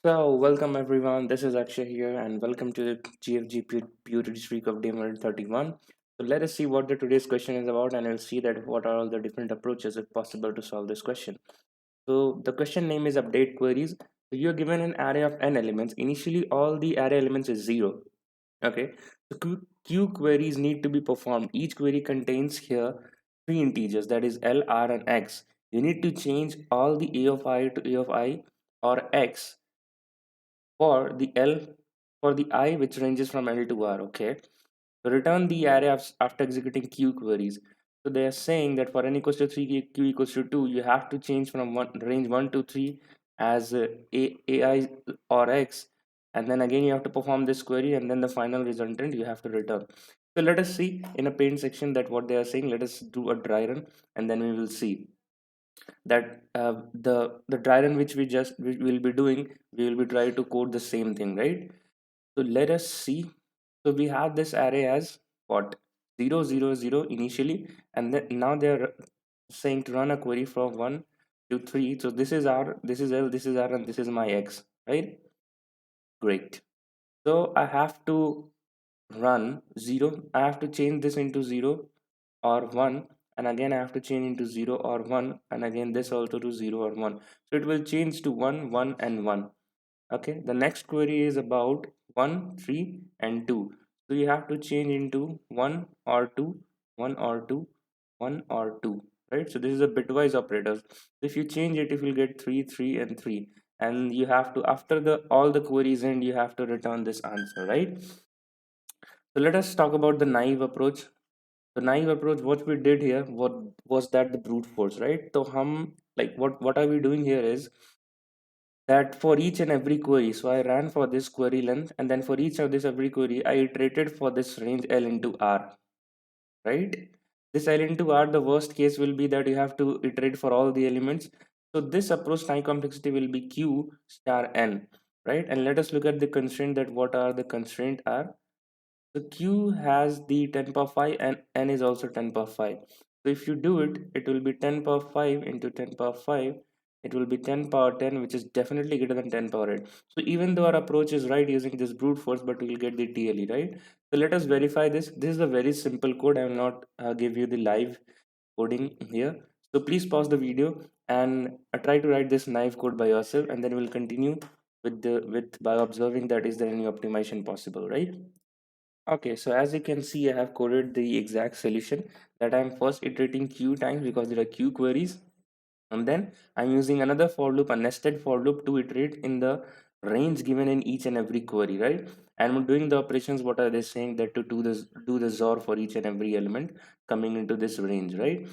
So, welcome everyone. This is Akshay here, and welcome to the GFG POTD streak of day 131. So, let us see what the today's question is about, and we'll see that what are all the different approaches if possible to solve this question. So, the question name is update queries. So, you're given an array of n elements. Initially, all the array elements is zero. Okay. So, Q queries need to be performed. Each query contains here three integers, that is L, R, and X. You need to change all the A of I to A of I or X for the L for the I which ranges from L to R. Okay. So return the array after executing Q queries. So they are saying that for n equals to 3, Q equals to 2, you have to change from range 1 to 3 as AI or X. And then again, you have to perform this query, and then the final resultant you have to return. So let us see in a paint section that what they are saying. Let us do a dry run, and then we will see that the dry run which we will be doing, we will be trying to code the same thing, right? So let us see. So we have this array as what 0 0 0 initially, and then now they are saying to run a query from 1 to 3. So this is R, this is L, this is R, and this is my X, right? Great. So I have to run 0. I have to change this into 0 or 1, and again I have to change into 0 or 1, and again this also to 0 or 1. So it will change to 1 1 and 1. Okay, the next query is about 1 3 and 2. So you have to change into 1 or 2, 1 or 2, 1 or 2, right? So this is a bitwise operator. If you change it, if you get 3 3 and 3, and you have to, after the all the queries end, you have to return this answer, right? So let us talk about the naive approach. The naive approach, what we did here, what was that the brute force, right? So like what are we doing here is that for each and every query, so I ran for this query length, and then for each of this every query I iterated for this range L into R, right? This L into R, the worst case will be that you have to iterate for all the elements. So this approach time complexity will be Q star N, right? And let us look at the constraint, that what are the constraint are. So Q has the 10 power 5 and N is also 10 power 5. So if you do it, it will be 10 power 5 into 10 power 5. It will be 10 power 10, which is definitely greater than 10 power 8. So even though our approach is right using this brute force, but we will get the TLE, right? So let us verify this. This is a very simple code. I will not give you the live coding here. So please pause the video and try to write this naive code by yourself, and then we'll continue with by observing that is there any optimization possible, right? Okay, so as you can see, I have coded the exact solution, that I'm first iterating Q times because there are Q queries, and then I'm using another for loop, a nested for loop, to iterate in the range given in each and every query, right? And I'm doing the operations. What are they saying? That to do the XOR for each and every element coming into this range, right?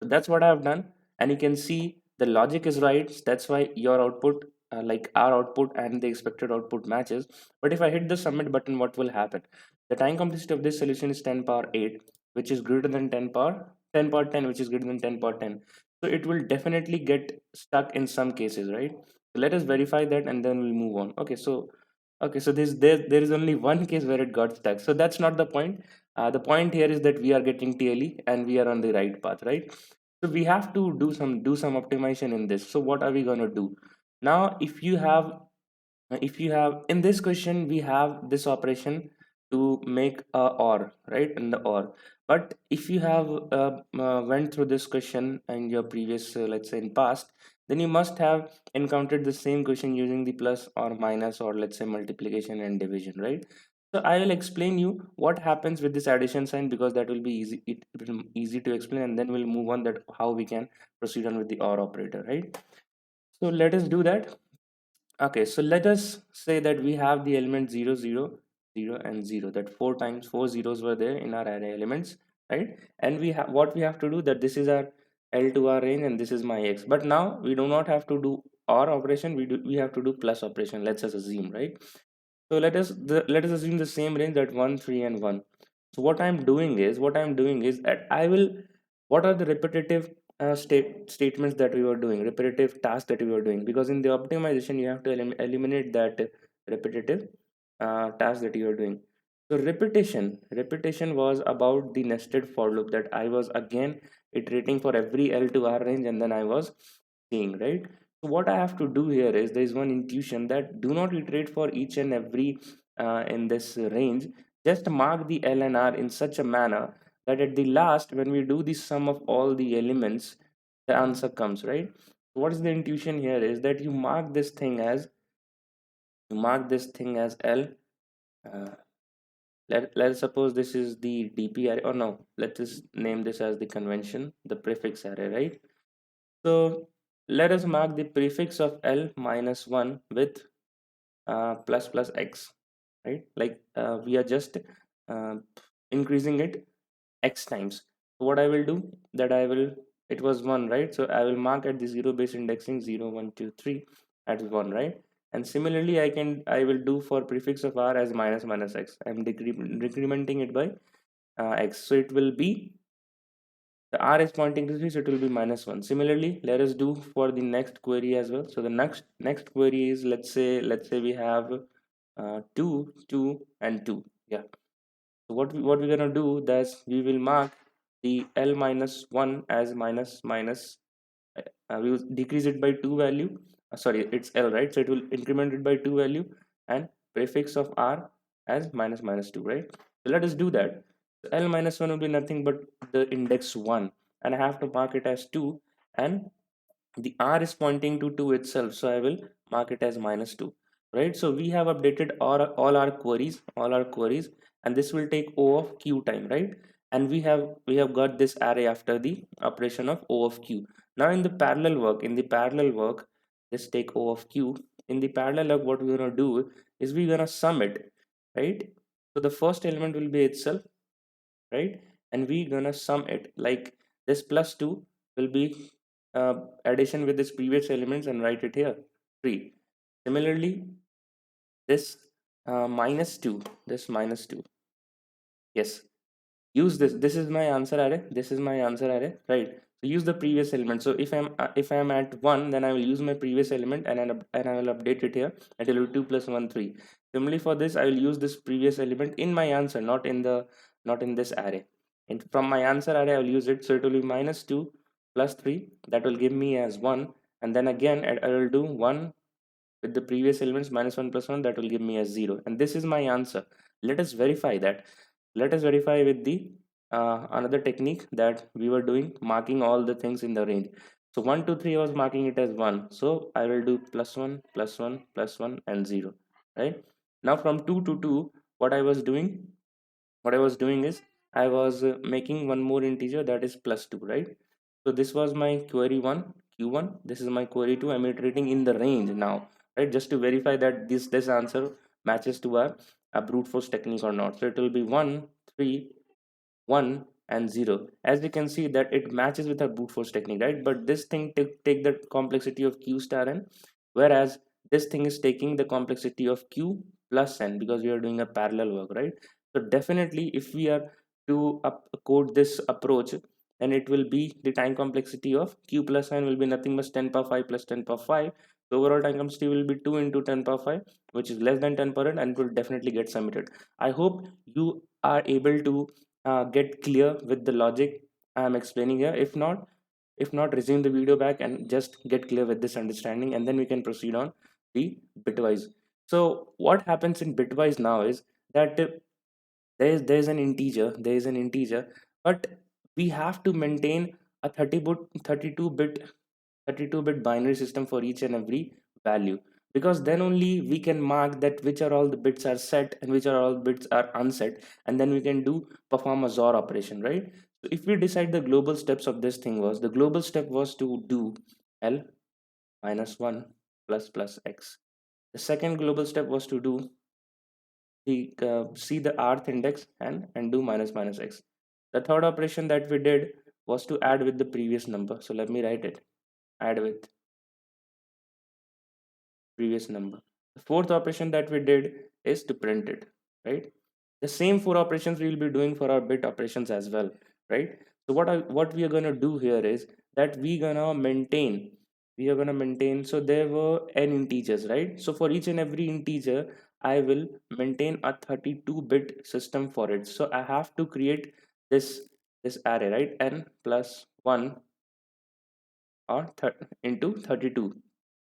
So that's what I've done, and you can see the logic is right. That's why your output, like our output and the expected output matches. But if I hit the submit button, what will happen? The time complexity of this solution is 10 power 8, which is greater than 10 power 10, which is greater than 10 power 10. So it will definitely get stuck in some cases, right? So let us verify that, and then we'll move on. Okay, so there is only one case where it got stuck. So that's not the point. The point here is that we are getting TLE and we are on the right path, right? So we have to do some optimization in this. So what are we going to do now? If you have in this question, we have this operation to make a or, right, in the or. But if you have went through this question in your previous, let's say in past, then you must have encountered the same question using the plus or minus, or let's say multiplication and division, right? So I will explain you what happens with this addition sign, because that will be easy. It will be easy to explain, and then we'll move on that how we can proceed on with the or operator, right? So let us do that. Okay, so let us say that we have the element 0 0 0 and 0, that four times four zeros were there in our array elements, right? And we have, what we have to do, that this is our L to R range and this is my X. But now we do not have to do OR operation, we have to do plus operation. Let's just assume, right? So let us assume the same range, that 1 3 and 1. So what I'm doing is that I will, what are the repetitive statements that we were doing, repetitive tasks that we were doing, because in the optimization you have to eliminate that repetitive task that you are doing. So repetition was about the nested for loop, that I was again iterating for every L to R range, and then I was seeing, right? So what I have to do here is there is one intuition that do not iterate for each and every in this range. Just mark the L and R in such a manner that at the last, when we do the sum of all the elements, the answer comes, right? What is the intuition here is that you mark this thing as L. Uh, let's suppose this is the DP array, or no, let's just name this as the convention, the prefix array, right? So let us mark the prefix of L minus 1 with plus plus x, right? Like we are just uh, increasing it x times. So what I will do, that I will, it was 1, right? So I will mark at the 0 base indexing 0 1 2 3 at 1, right? And similarly I will do for prefix of r as minus minus x. I'm decrementing it by x, so it will be, the r is pointing to 3, so it will be minus 1. Similarly, let us do for the next query as well. So the next query is, let's say we have 2 2 and 2. Yeah. So what we're gonna do, that's we will mark the L minus 1 as minus minus, we will decrease it by 2 value, sorry, it's L, right? So it will increment it by 2 value, and prefix of R as minus minus 2, right? So let us do that. So L minus 1 will be nothing but the index 1, and I have to mark it as 2, and the r is pointing to 2 itself, so I will mark it as minus 2, right? So we have updated all our queries, and this will take O of q time, right? And we have got this array after the operation of O of q. Now in the parallel work, let's take O of q. In the parallel work, what we're going to do is we're going to sum it, right? So the first element will be itself, right? And we gonna sum it, like this plus 2 will be addition with this previous elements, and write it here 3. Similarly, this minus 2, this minus 2, yes, use this is my answer array, this is my answer array, right? So use the previous element. So if I'm at 1, then I will use my previous element, and I will update it here, and it will be 2 plus 1 3. Similarly for this, I will use this previous element in my answer, not in this array, and from my answer array I will use it. So it will be minus 2 plus 3, that will give me as 1, and then again I will do 1 with the previous elements, minus 1 plus 1, that will give me as 0, and this is my answer. Let us verify that. Let us verify with the another technique that we were doing, marking all the things in the range. So 1 2 3 I was marking it as 1, so I will do plus 1 plus 1 plus 1 and 0, right? Now from 2 to 2, what i was doing what I was doing is I was making one more integer, that is plus 2, right? So this was my query 1, q1. This is my query 2. I'm iterating in the range now, right? Just to verify that this answer matches to our a brute force technique or not. So it will be 1 3 1 and 0. As we can see that it matches with our brute force technique, right? But this thing take the complexity of q star n, whereas this thing is taking the complexity of q plus n, because we are doing a parallel work, right? So definitely if we are to code this approach, then it will be the time complexity of q plus n will be nothing but 10 power 5 plus 10 power 5. The overall time complexity will be 2 into 10 power 5, which is less than 10 per hour, and it will definitely get submitted. I hope you are able to get clear with the logic I am explaining here. If not, resume the video back and just get clear with this understanding, and then we can proceed on the bitwise. So what happens in bitwise now is that there is an integer, but we have to maintain a 32-bit binary system for each and every value, because then only we can mark that which are all the bits are set and which are all bits are unset, and then we can do perform a XOR operation, right? So if we decide the global steps of this thing, was the global step was to do L minus 1 plus plus x. The second global step was to do the see the rth index and do minus minus x. The third operation that we did was to add with the previous number. So let me write it. Add with previous number. The fourth operation that we did is to print it, right? The same four operations we will be doing for our bit operations as well, right? So what we are gonna do here is that we are gonna maintain. So there were n integers, right? So for each and every integer, I will maintain a 32-bit system for it. So I have to create this array, right? N plus 1 or into 32.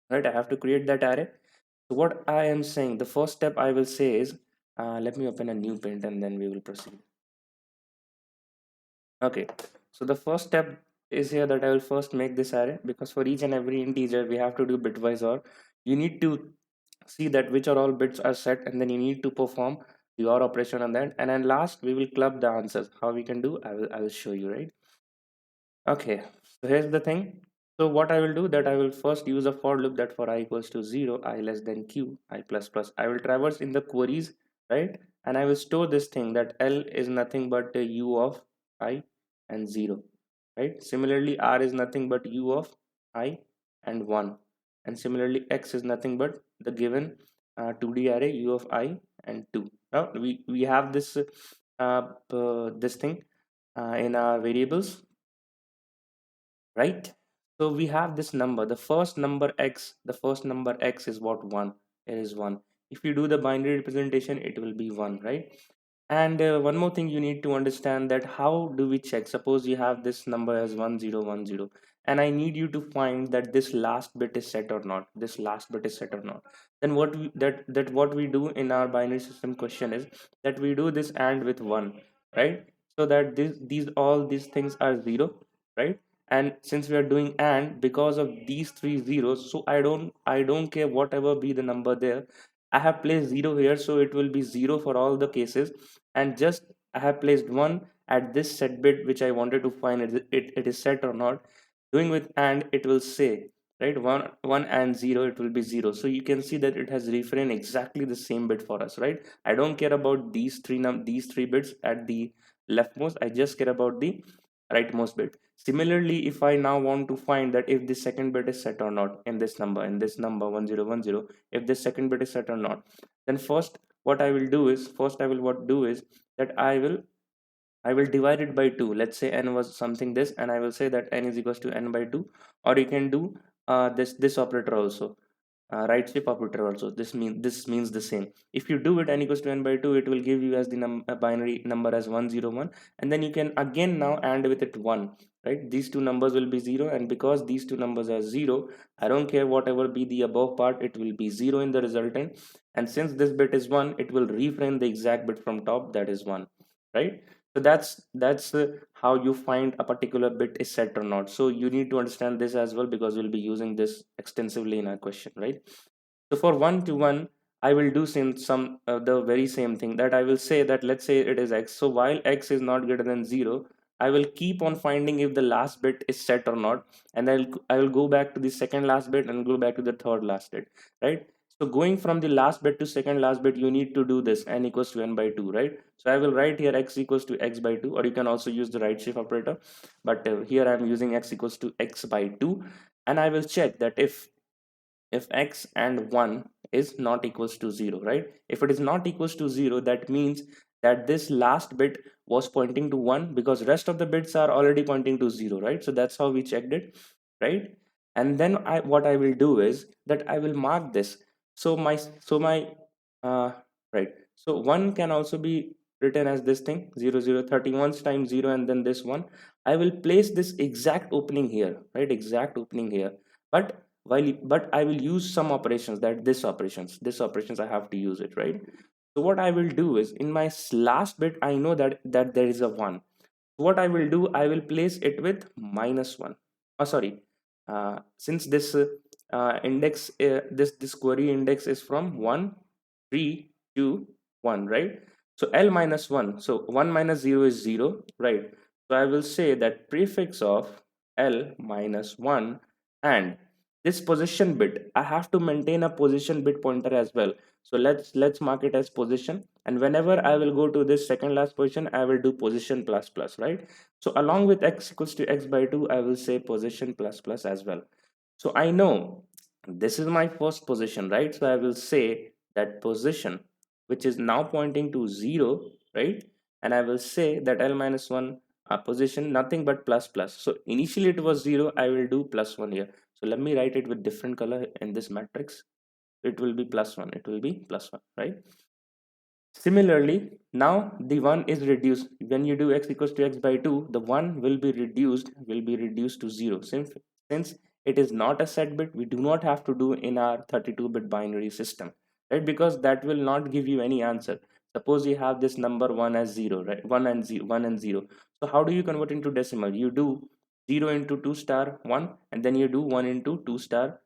right? I have to create that array. So what I am saying, the first step I will say is, let me open a new paint and then we will proceed. Okay, so the first step is here that I will first make this array, because for each and every integer we have to do bitwise OR. You need to see that which are all bits are set, and then you need to perform the OR operation on that, and then last we will club the answers. How we can do, I will show you, right? Okay, so here's the thing. So what I will do, that I will first use a for loop that for I equals to 0, I less than q, I plus plus. I will traverse in the queries, right? And I will store this thing that L is nothing but a u of I and 0, right? Similarly, R is nothing but u of I and 1. And similarly, X is nothing but the given 2D array u of I and 2. Now we have this thing in our variables, right? So we have this number, the first number x, the first number x is what? 1. It is 1. If you do the binary representation, it will be 1, right? And one more thing you need to understand, that how do we check? Suppose you have this number as 1010, and I need you to find that this last bit is set or not. This last bit is set or not. Then what we do in our binary system question is that we do this AND with 1, right? So that these all these things are 0, right? And since we are doing AND, because of these three zeros, so I don't care whatever be the number there, I have placed 0 here, so it will be 0 for all the cases. And just I have placed 1 at this set bit which I wanted to find it is set or not. Doing with AND, it will say, right, 1 and 0, it will be 0. So you can see that it has refrained exactly the same bit for us, right? I don't care about these three bits at the leftmost. I just care about the rightmost bit. Similarly, if I now want to find that if the second bit is set or not in this number 1010, if this second bit is set or not, then first what I will do is, that I will divide it by 2. Let's say n was something this, and I will say that n is equals to n by 2. Or you can do this operator also, right shift operator also. This means the same. If you do it n equals to n by 2, it will give you as the binary number as 101, and then you can again now AND with it 1, right? These two numbers will be 0, and because these two numbers are 0, I don't care whatever be the above part, it will be 0 in the resultant. And since this bit is 1, it will reframe the exact bit from top, that is 1, right? So that's how you find a particular bit is set or not. So you need to understand this as well, because we'll be using this extensively in our question, right? So for 1 to 1, I will do some the very same thing, that I will say that, let's say it is x. So while x is not greater than 0, I will keep on finding if the last bit is set or not, and I will go back to the second last bit and go back to the third last bit, right? So going from the last bit to second last bit, you need to do this n equals to n by 2, right? So I will write here x equals to x by 2, or you can also use the right shift operator, but here I'm using x equals to x by 2, and I will check that if x and 1 is not equals to 0, right? If it is not equals to 0, that means that this last bit was pointing to 1, because rest of the bits are already pointing to 0, right? So that's how we checked it, right? And then what I will do is that I will mark this. So my uh right, so 1 can also be written as this thing, 0031 times 0, and then this one. I will place this exact opening here, right? Exact opening here. But I will use some operations, that this operations I have to use it, right? So what I will do is, in my last bit, I know that there is a 1. What I will do, I will place it with -1. Oh, sorry. Since this index, this query index is from 1, 3 to 1, right? So L minus 1. So 1 minus 0 is 0, right? So I will say that prefix of L minus 1, and this position bit, I have to maintain a position bit pointer as well. So let's mark it as position, and whenever I will go to this second last position, I will do position plus plus, right? So along with x equals to x by 2, I will say position plus plus as well. So I know this is my first position, right? So I will say that position, which is now pointing to 0, right? And I will say that L minus 1 position, nothing but plus plus. So initially it was 0, I will do plus 1 here. So let me write it with different color in this matrix. It will be plus 1, it will be plus 1, right? Similarly, now the 1 is reduced. When you do x equals to x by 2, the 1 will be reduced to 0, since It is not a set bit. We do not have to do in our 32-bit binary system, right? Because that will not give you any answer. Suppose you have this number 1 as 0, right? 1 and 0, 1 and 0. So how do you convert into decimal? You do 0 into 2 star 1, and then you do 1 into 2 star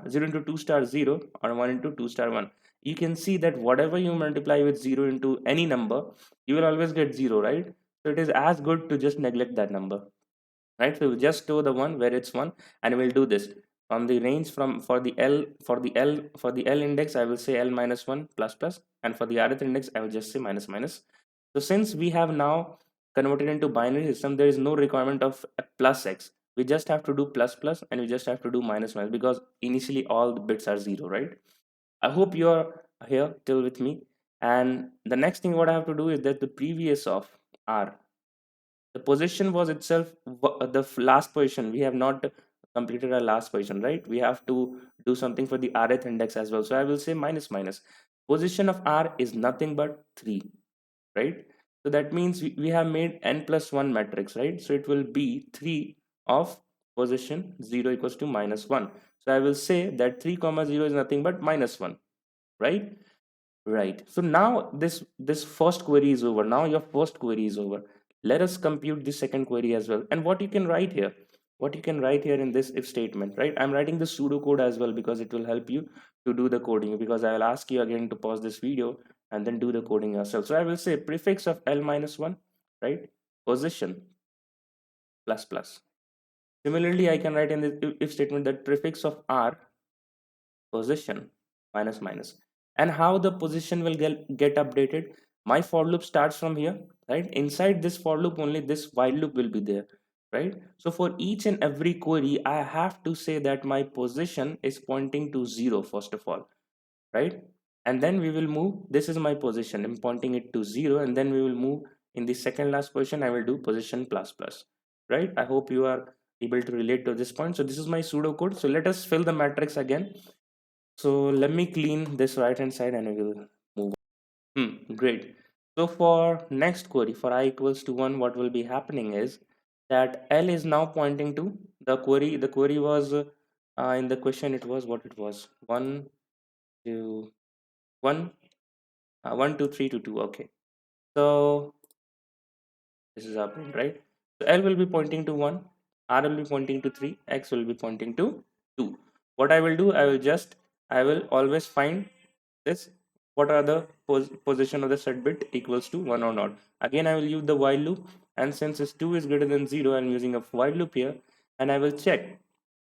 0 into 2 star 0, or 1 into 2 star 1. You can see that whatever you multiply with 0 into any number, you will always get 0, right? So it is as good to just neglect that number, right? So we just store the one where it's 1, and we'll do this on the range from for the L index. I will say L minus 1 plus plus, and for the rth index I will just say minus minus. So since we have now converted into binary system, there is no requirement of a plus x. We just have to do plus plus, and we just have to do minus minus, because initially all the bits are 0, right? I hope you're here till with me. And the next thing what I have to do is that the previous of r, the position was itself the last position. We have not completed our last position, right? We have to do something for the rth index as well. So I will say minus minus. Position of r is nothing but 3, right? So that means we have made n plus 1 matrix, right? So it will be 3 of position 0 equals to minus 1. So I will say that 3 comma 0 is nothing but minus 1, right? Right. So now this first query is over. Now your first query is over. Let us compute the second query as well. And what you can write here, what you can write here in this if statement, right? I'm writing the pseudocode as well because it will help you to do the coding, because I will ask you again to pause this video and then do the coding yourself. So I will say prefix of L minus 1, right? Position plus plus. Similarly, I can write in the if statement that prefix of R, position minus minus. And how the position will get updated? My for loop starts from here, right? Inside this for loop only this while loop will be there, right? So for each and every query I have to say that my position is pointing to 0 first of all, right? And then we will move, this is my position, I'm pointing it to 0, and then we will move in the second last position. I will do position plus plus, right? I hope you are able to relate to this point. So this is my pseudo code. So let us fill the matrix again. So let me clean this right hand side and we will move on. Great. So for next query, for I equals to 1, what will be happening is that L is now pointing to the query. The query was in the question, it was what it was 1 2 1 1 2 3 to 2. Okay. So this is happening, right? So L will be pointing to 1, R will be pointing to 3, X will be pointing to 2. What I will do, I will always find this, what are the position of the set bit equals to 1 or not. Again I will use the while loop, and since this 2 is greater than 0, I'm using a while loop here, and I will check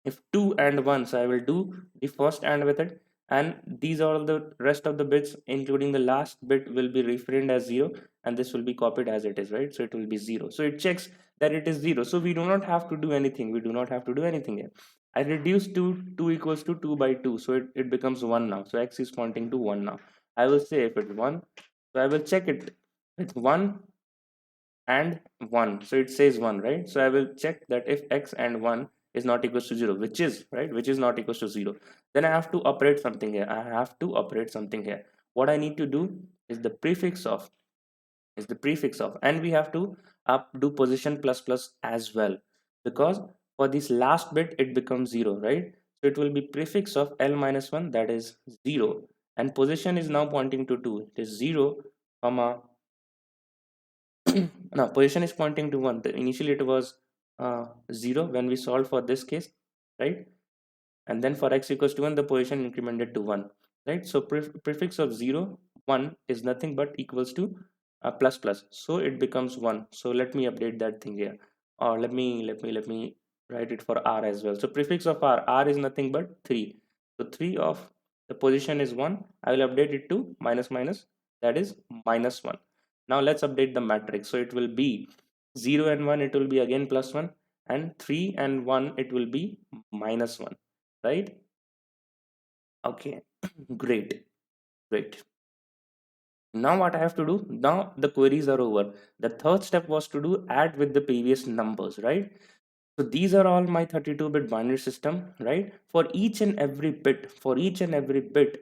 if 2 and 1. So I will do the first and with it, and these are all the rest of the bits including the last bit will be reframed as 0, and this will be copied as it is, right? So it will be 0. So it checks that it is 0. So we do not have to do anything. We do not have to do anything here. I reduce to 2 equals to 2 by 2, so it becomes 1 now. So x is pointing to 1 now. I will say if it's 1, so I will check it with 1 and 1. So it says 1, right? So I will check that if x and 1 is not equals to 0, which is right, which is not equals to 0, then I have to operate something here. I have to operate something here. What I need to do is the prefix of, and we have to do position plus plus as well, because for this last bit it becomes 0, right? So it will be prefix of L minus 1, that is 0, and position is now pointing to 2. It is 0 comma now position is pointing to 1. Initially it was 0 when we solved for this case, right? And then for x equals to 1, the position incremented to 1, right? So prefix of 0 1 is nothing but equals to plus plus, so it becomes 1. So let me update that thing here, or let me write it for r as well. So prefix of r is nothing but 3. So 3 of the position is 1. I will update it to minus minus, that is minus 1. Now let's update the matrix. So it will be 0 and 1, it will be again plus 1, and 3 and 1, it will be minus 1, right? Okay. Great. Great. Now what I have to do, now the queries are over. The third step was to do add with the previous numbers, right? So these are all my 32-bit binary system, right? For each and every bit,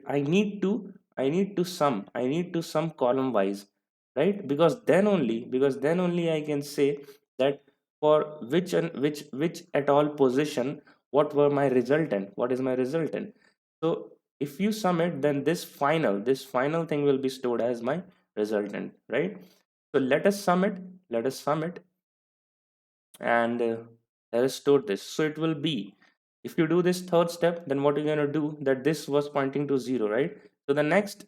I need to sum column wise, right? Because then only I can say that for which and which at all position, what were my resultant, what is my resultant. So if you sum it, then this final thing will be stored as my resultant, right? So let us sum it and let us store this. So it will be, if you do this third step, then what you're going to do, that this was pointing to 0, right? So the next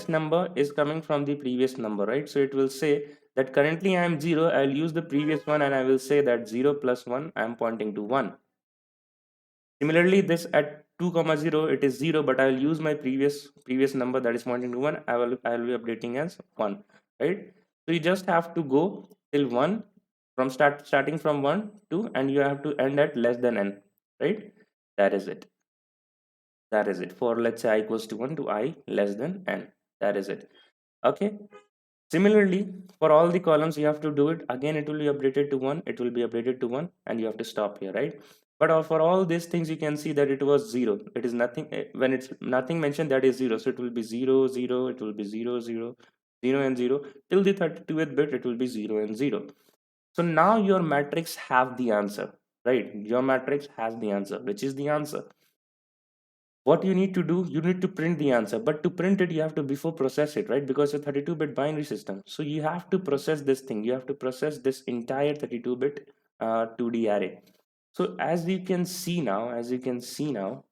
number is coming from the previous number, right? So it will say that currently I am 0, I'll use the previous one and I will say that 0 plus 1, I am pointing to 1. Similarly, this at 2 comma 0, it is 0, but I will use my previous number that is pointing to 1. I will be updating as 1, right? So you just have to go till 1, from starting from 1 to, and you have to end at less than n, right? That is it. That is it. For, let's say, I equals to 1 to I less than n. That is it. Okay. Similarly, for all the columns, you have to do it again. It will be updated to 1. It will be updated to 1, and you have to stop here, right? But for all these things, you can see that it was 0. It is nothing. When it's nothing mentioned, that is 0. So it will be 0, 0. It will be 0, 0, 0 and 0. Till the 32th bit, it will be 0 and 0. So now your matrix have the answer, right? Your matrix has the answer, which is the answer. What you need to do, you need to print the answer, but to print it you have to before process it, right? Because it's a 32-bit binary system, so you have to process this thing, you have to process this entire 32-bit 2D array. So as you can see now,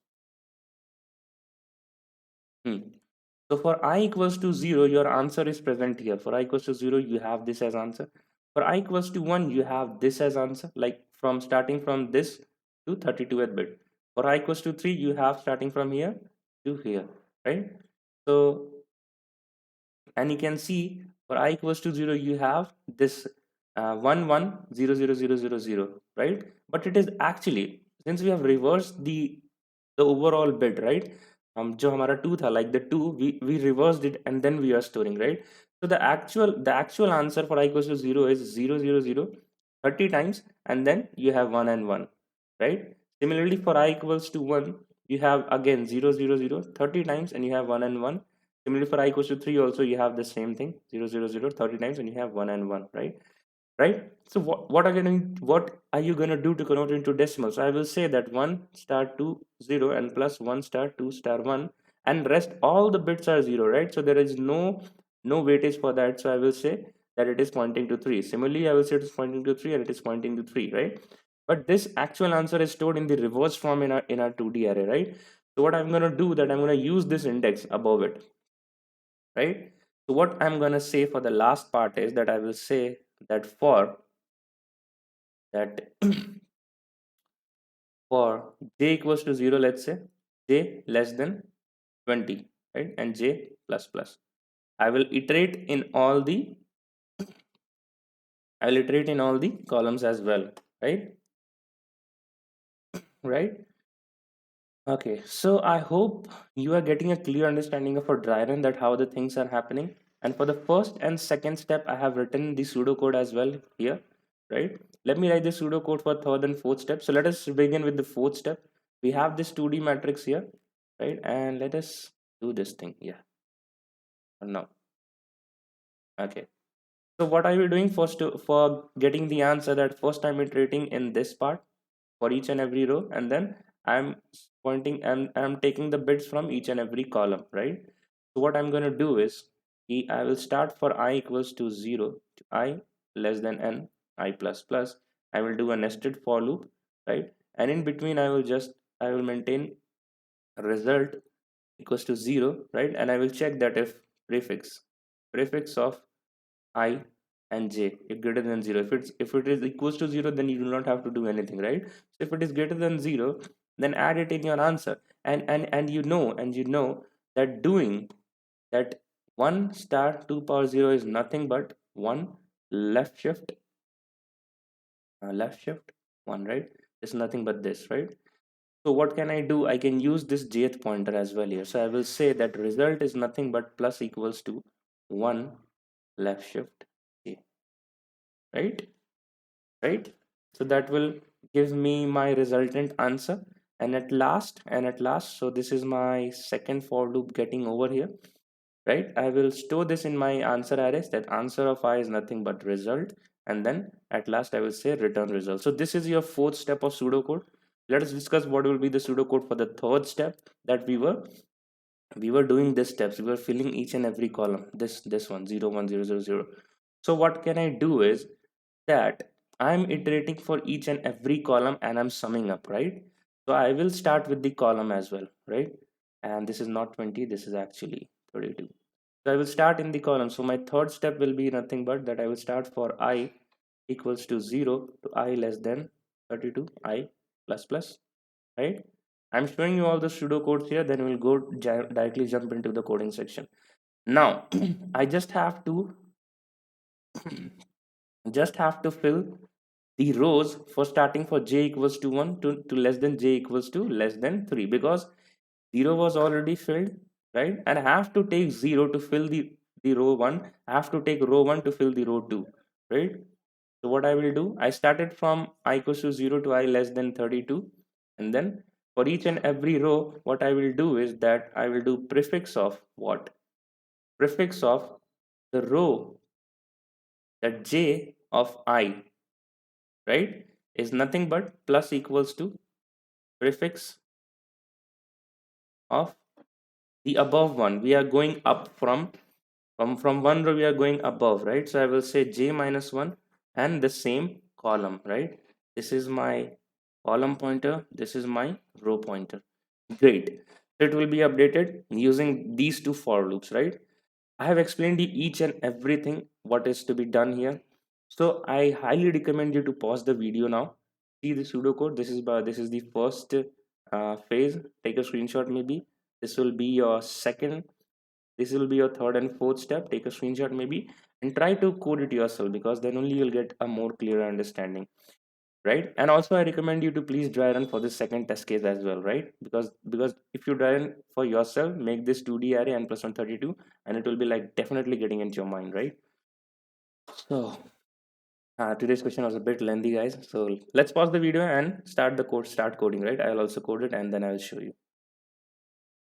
hmm, so for I equals to 0, your answer is present here. For I equals to 0, you have this as answer. For I equals to 1, you have this as answer, like from starting from this to 32th bit. For I equals to 3, you have starting from here to here, right? So, and you can see for I equals to 0, you have this 1 1 0 0 0 0 0, right? But it is actually, since we have reversed the overall bit, right? जो हमारा 2 था, like the 2, we reversed it and then we are storing, right? So the actual answer for I equals to 0 is 0 0 0 30 times, and then you have 1 and 1, right? Similarly, for I equals to 1, you have again 0 0 0 30 times, and you have 1 and 1. Similarly, for I equals to 3 also, you have the same thing, 0 0 0 30 times, and you have 1 and 1, right? Right. So what are you gonna do to convert it into decimals? So I will say that 1 star 2 0 and plus 1 star 2 star 1, and rest all the bits are 0, right? So there is no weightage for that, so I will say that it is pointing to 3. Similarly, I will say it is pointing to 3 and it is pointing to 3, right? But this actual answer is stored in the reverse form in our 2D array, right? So what I'm going to do, that I'm going to use this index above it, right? So what I'm going to say for the last part is that I will say that for that for j equals to 0, let's say j less than 20, right? And j plus plus, I will iterate in all the I'll iterate in all the columns as well, right? Right. Okay, so I hope you are getting a clear understanding of a dry run, that how the things are happening. And for the first and second step, I have written the pseudocode as well here, right? Let me write the pseudocode for third and fourth step. So let us begin with the fourth step. We have this 2D matrix here, right? And let us do this thing. Yeah, no. Okay. So what are we doing first for getting the answer? That first I'm iterating in this part for each and every row, and then I'm pointing and I'm taking the bits from each and every column, right? So what I'm going to do is I will start for I equals to 0 to I less than n I plus plus. I will do a nested for loop, right? And in between I will maintain result equals to 0, right? And I will check that if prefix of I and j is greater than 0. If it is equals to 0, then you do not have to do anything, right? So if it is greater than 0, then add it in your answer. And you know that doing that 1 star 2 power 0 is nothing but 1 left shift left shift 1, right? It's nothing but this, right? So what can I do? I can use this jth pointer as well here. So I will say that result is nothing but plus equals to 1 left shift j, right? Right. So that will give me my resultant answer. And at last, so this is my second for loop getting over here, right? I will store this in my answer arrays, that answer of I is nothing but result, and then at last I will say return result. So this is your fourth step of pseudocode. Let us discuss what will be the pseudocode for the third step, that we were doing these steps. We were filling each and every column, this one, 0 1 0 0 0. So what can I do is that I'm iterating for each and every column and I'm summing up, right? So I will start with the column as well, right? And this is not 20, this is actually 32. So I will start in the column. So my third step will be nothing but that I will start for I equals to 0 to I less than 32, I plus plus, right? I'm showing you all the pseudocodes here, then we'll go directly jump into the coding section. Now, I just have to fill the rows for starting for j equals to 1 to less than j equals to less than 3, because 0 was already filled, right? And I have to take 0 to fill the row 1. I have to take row 1 to fill the row 2, right? So what I will do, I started from I equals to 0 to I less than 32, and then for each and every row, what I will do is that I will do prefix of what? Prefix of the row that j of I, right, is nothing but plus equals to prefix of the above one. We are going up from one row, we are going above, right? So I will say j minus 1 and the same column, right? This is my column pointer, this is my row pointer. Great. So it will be updated using these two for loops, right? I have explained you each and everything what is to be done here. So I highly recommend you to pause the video now, see the pseudocode. This is the first phase. Take a screenshot maybe. This will be your second, this will be your third and fourth step. Take a screenshot maybe and try to code it yourself, because then only you'll get a more clearer understanding, right? And also I recommend you to please dry run for this second test case as well, right? Because if you dry run for yourself, make this 2D array and plus 132, and it will be like definitely getting into your mind, right? So today's question was a bit lengthy, guys, so let's pause the video and start coding, right? I'll also code it and then I'll show you.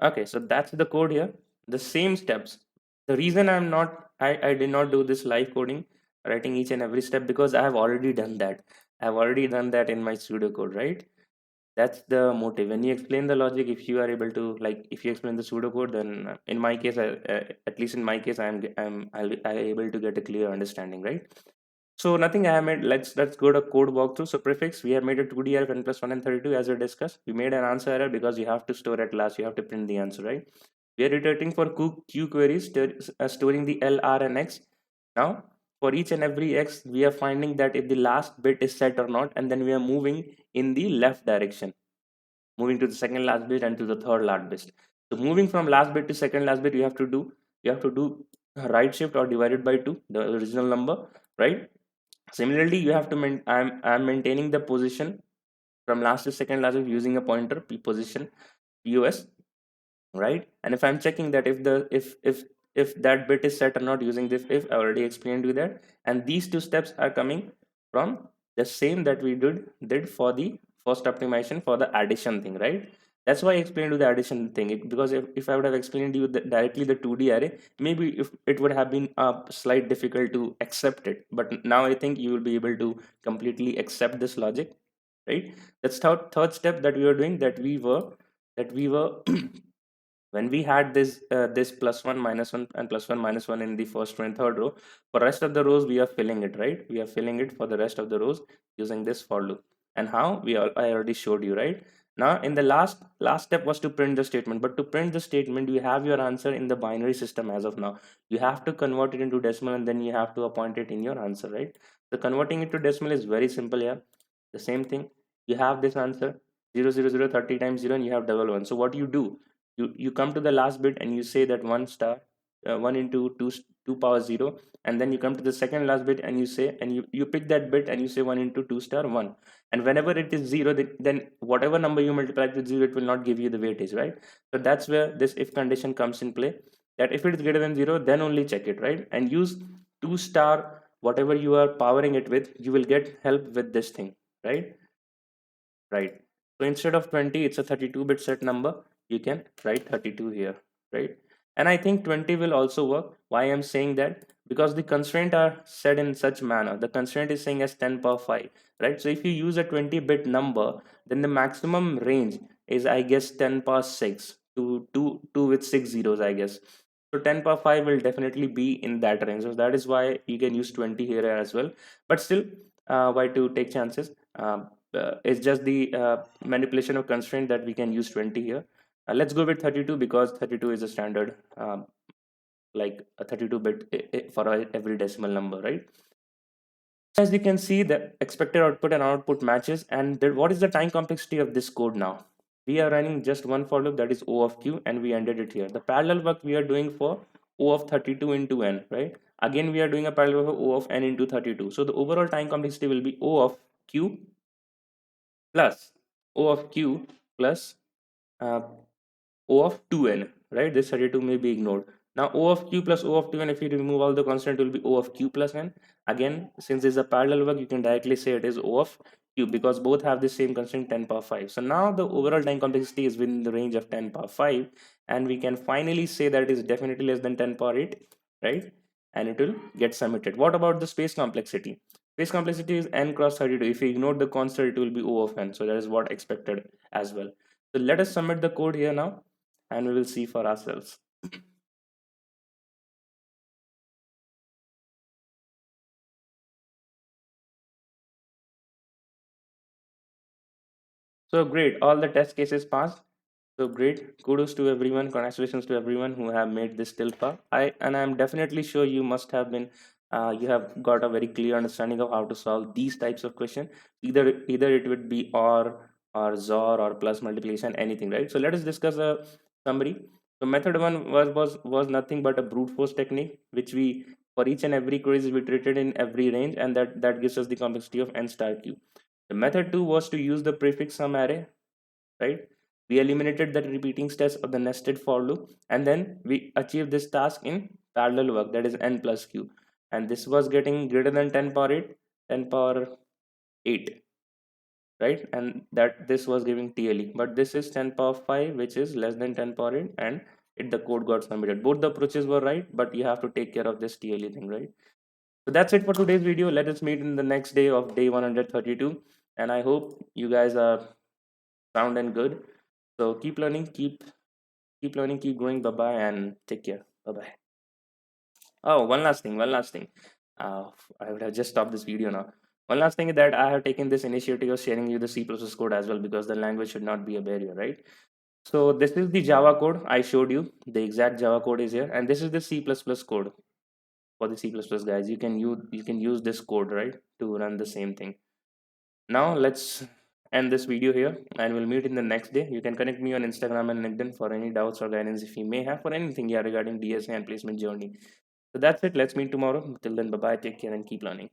Okay, so that's the code here, the same steps. The reason I did not do this live coding, writing each and every step, because I have already done that. I've already done that in my pseudocode, right? That's the motive. When you explain the logic, if you are able to, like, if you explain the pseudocode, then in my case, at least in my case, I'll able to get a clear understanding, right? So nothing I have made. Let's go to code walkthrough. So prefix, we have made a 2D array of n plus 1 and 32 as we discussed. We made an answer error because you have to store at last. You have to print the answer, right? We are iterating for Q queries, storing the L, R, and X. Now, for each and every X, we are finding that if the last bit is set or not, and then we are moving in the left direction, moving to the second last bit and to the third last bit. So moving from last bit to second last bit, you have to do right shift or divided by 2, the original number, right? Similarly, you have to I'm maintaining the position from last to second last bit using a pointer p position pos, right? And if I'm checking that if that bit is set or not using this if, I already explained you that. And these two steps are coming from the same that we did for the first optimization for the addition thing, right? That's why I explained you the addition thing. Because if I would have explained you directly the 2D array, maybe if it would have been a slight difficult to accept it, but now I think you will be able to completely accept this logic, right? That's third step that we were doing, that we were when we had this plus 1 minus 1 and plus 1 minus 1 in the first row and third row. For rest of the rows we are filling it, right? We are filling it for the rest of the rows using this for loop. And how I already showed you, right? Now in the last step was to print the statement, but to print the statement you have your answer in the binary system. As of now, you have to convert it into decimal and then you have to appoint it in your answer, right? So converting it to decimal is very simple here. The same thing, you have this answer 0 0 0 30 times 0 and you have double one. So what you do, you come to the last bit and you say that 1 star 1 into 2 power 0, and then you come to the second last bit and you say, and you pick that bit and you say 1 into 2 star 1. And whenever it is 0, then whatever number you multiply with 0, it will not give you the weightage, right? So that's where this if condition comes in play, that if it is greater than 0 then only check it, right? And use 2 star whatever you are powering it with, you will get help with this thing, right? Right. So instead of 20, it's a 32-bit set number. You can write 32 here, right? And I think 20 will also work. Why I'm saying that? because the constraint are set in such manner. The constraint is saying as 10 power 5, right? So if you use a 20-bit number, then the maximum range is, I guess, 10 power 6 to 2 with 6 zeros, I guess. So 10 power 5 will definitely be in that range. So that is why you can use 20 here as well. But still, why to take chances? It's just the manipulation of constraint that we can use 20 here. Let's go with 32 because 32 is a standard, like a 32-bit for every decimal number, right? As you can see, the expected output and output matches. And what is the time complexity of this code now? We are running just one for loop, that is O of Q, and we ended it here. The parallel work we are doing for O of 32 into N, right? Again, we are doing a parallel work for O of N into 32. So the overall time complexity will be O of Q plus O of Q plus uh, O of 2n, right? This 32 may be ignored. Now O of Q plus O of 2n, if you remove all the constant, it will be O of Q plus n. Again, since it's a parallel work, you can directly say it is O of Q because both have the same constant 10 power 5. So now the overall time complexity is within the range of 10 power 5, and we can finally say that it is definitely less than 10 power 8, right? And it will get submitted. What about the space complexity? Space complexity is n cross 32. If you ignore the constant, it will be O of n. So that is what expected as well. So let us submit the code here now, and we will see for ourselves. So great, all the test cases passed. So great, kudos to everyone, congratulations to everyone who have made this till far. I'm definitely sure you must have been, you have got a very clear understanding of how to solve these types of questions. Either it would be or XOR or plus multiplication, anything, right? So let us discuss a summary. So method one was nothing but a brute force technique, which we, for each and every query we treated in every range, and that gives us the complexity of n star q. The method two was to use the prefix sum array, right? We eliminated the repeating steps of the nested for loop, and then we achieved this task in parallel work, that is n plus q, and this was getting greater than 10 power 8, 10 power 8, right? And that this was giving TLE, but this is 10 power 5, which is less than 10 power 8, and the code got submitted. Both the approaches were right, but you have to take care of this TLE thing, right? So that's it for today's video. Let us meet in the next day of day 132, and I hope you guys are sound and good. So keep learning, keep learning, keep growing. Bye bye, and take care. Bye bye. Oh, one last thing. Uh, I would have just stopped this video now. One last thing is that I have taken this initiative of sharing you the C++ code as well, because the language should not be a barrier, right? So this is the Java code I showed you. The exact Java code is here, and this is the C++ code for the C++ guys. You can use this code, right, to run the same thing. Now let's end this video here, and we'll meet in the next day. You can connect me on Instagram and LinkedIn for any doubts or guidance if you may have for anything, yeah, regarding DSA and placement journey. So that's it. Let's meet tomorrow. Till then, bye bye. Take care and keep learning.